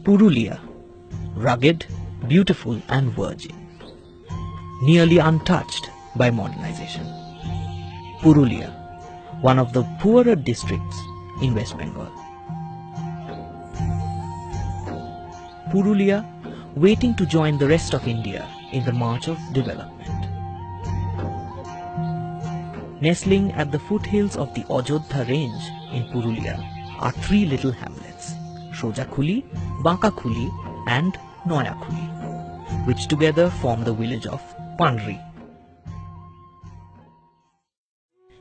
Purulia, rugged, beautiful and virgin, nearly untouched by modernization. Purulia, one of the poorer districts in West Bengal. Purulia, waiting to join the rest of India in the march of development. Nestling at the foothills of the Ajodhya range in Purulia are three little hamlets, Sojakhuli, Bakakhuli and Noyakhuli, which together form the village of Panri.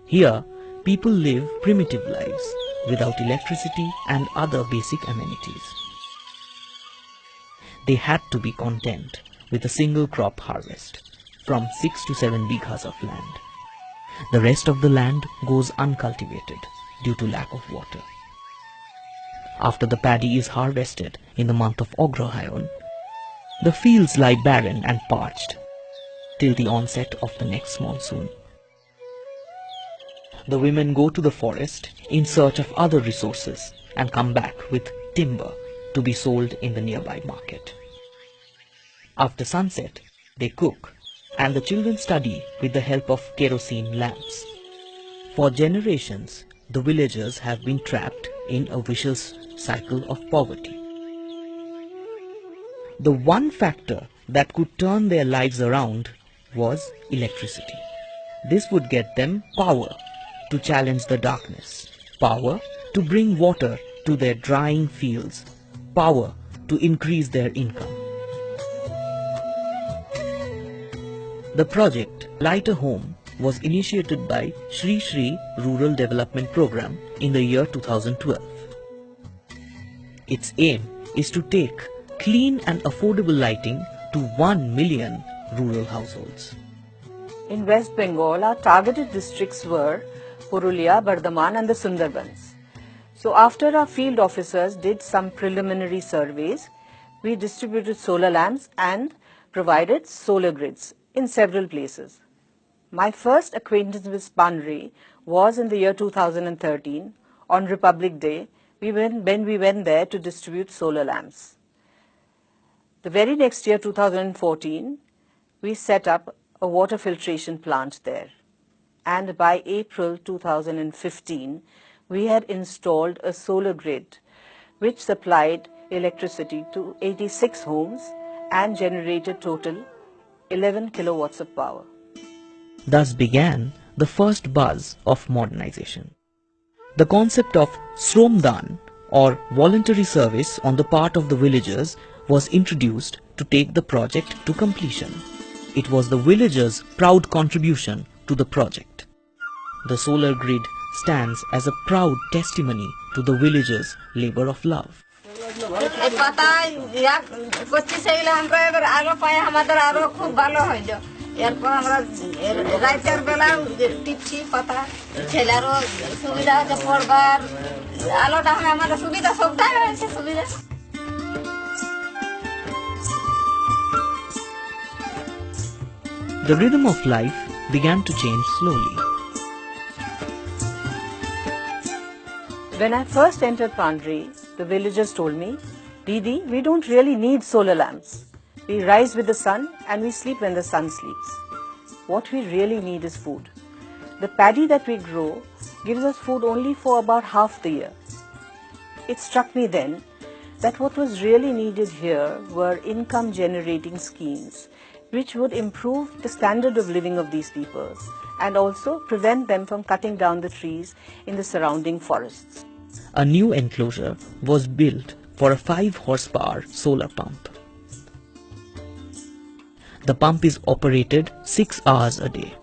Here, people live primitive lives without electricity and other basic amenities. They had to be content with a single crop harvest from 6 to 7 bighas of land. The rest of the land goes uncultivated due to lack of water. After the paddy is harvested in the month of Agrahayan, the fields lie barren and parched till the onset of the next monsoon. The women go to the forest in search of other resources and come back with timber to be sold in the nearby market. After sunset, they cook and the children study with the help of kerosene lamps. For generations, the villagers have been trapped in a vicious cycle of poverty. The one factor that could turn their lives around was electricity. This would get them power to challenge the darkness, power to bring water to their drying fields, power to increase their income. The project Light a Home was initiated by Shri Shri Rural Development Program in the year 2012. Its aim is to take clean and affordable lighting to 1 million rural households. In West Bengal, our targeted districts were Purulia, Bardhaman and the Sundarbans. So after our field officers did some preliminary surveys, we distributed solar lamps and provided solar grids in several places. My first acquaintance with Panri was in the year 2013 on Republic Day when we went there to distribute solar lamps. The very next year, 2014, we set up a water filtration plant there. And by April 2015, we had installed a solar grid which supplied electricity to 86 homes and generated total 11 kilowatts of power. Thus began the first buzz of modernization. The concept of Shromdan or voluntary service on the part of the villagers was introduced to take the project to completion. It was the villagers' proud contribution to the project. The solar grid stands as a proud testimony to the villagers' labor of love. The rhythm of life began to change slowly. When I first entered Panri, the villagers told me, "Didi, we don't really need solar lamps. We rise with the sun and we sleep when the sun sleeps. What we really need is food. The paddy that we grow gives us food only for about half the year." It struck me then that what was really needed here were income generating schemes which would improve the standard of living of these people and also prevent them from cutting down the trees in the surrounding forests. A new enclosure was built for a 5 horsepower solar pump. The pump is operated 6 hours a day.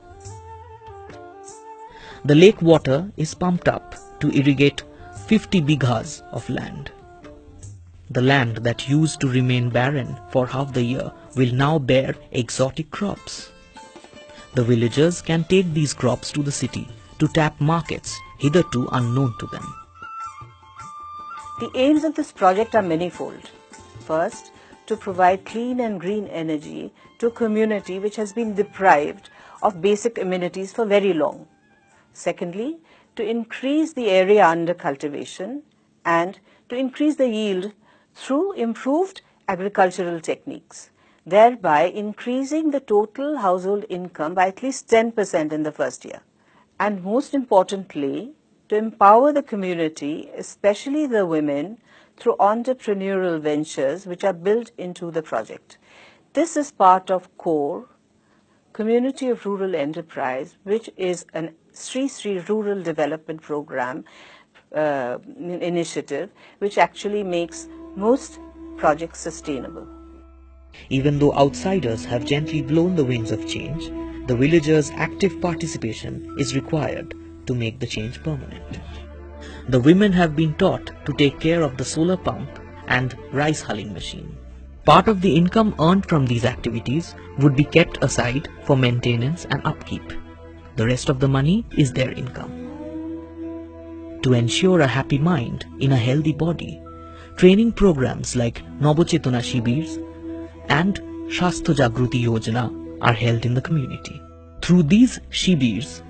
The lake water is pumped up to irrigate 50 bighas of land. The land that used to remain barren for half the year will now bear exotic crops. The villagers can take these crops to the city to tap markets hitherto unknown to them. The aims of this project are manifold. First, to provide clean and green energy to a community which has been deprived of basic amenities for very long. Secondly, to increase the area under cultivation and to increase the yield through improved agricultural techniques, thereby increasing the total household income by at least 10% in the first year. And most importantly, to empower the community, especially the women, through entrepreneurial ventures which are built into the project. This is part of CORE, Community of Rural Enterprise, which is an Sri Sri Rural Development Program initiative, which actually makes most projects sustainable. Even though outsiders have gently blown the winds of change, the villagers' active participation is required to make the change permanent. The women have been taught to take care of the solar pump and rice hulling machine. Part of the income earned from these activities would be kept aside for maintenance and upkeep. The rest of the money is their income. To ensure a happy mind in a healthy body, training programs like Nabochetona Shibirs and Shastha Jagruti Yojana are held in the community. Through these Shibirs,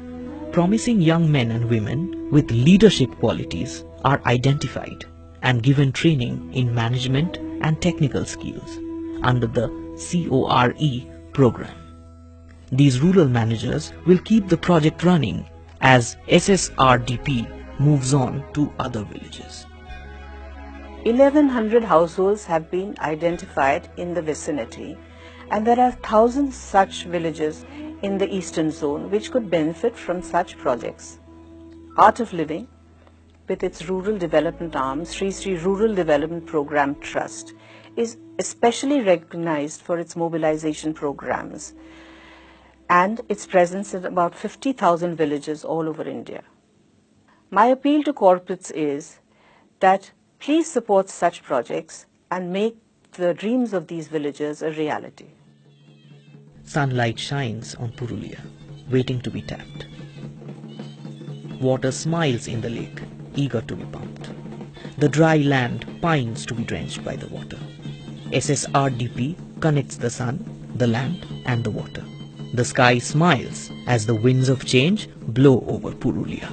promising young men and women with leadership qualities are identified and given training in management and technical skills under the CORE program. These rural managers will keep the project running as SSRDP moves on to other villages. 1,100 households have been identified in the vicinity, and there are thousands such villages in the eastern zone which could benefit from such projects. Art of Living, with its rural development arm, Sri Sri Rural Development Program Trust, is especially recognized for its mobilization programs and its presence in about 50,000 villages all over India. My appeal to corporates is that please support such projects and make the dreams of these villagers a reality. Sunlight shines on Purulia, waiting to be tapped. Water smiles in the lake, eager to be pumped. The dry land pines to be drenched by the water. SSRDP connects the sun, the land and the water. The sky smiles as the winds of change blow over Purulia.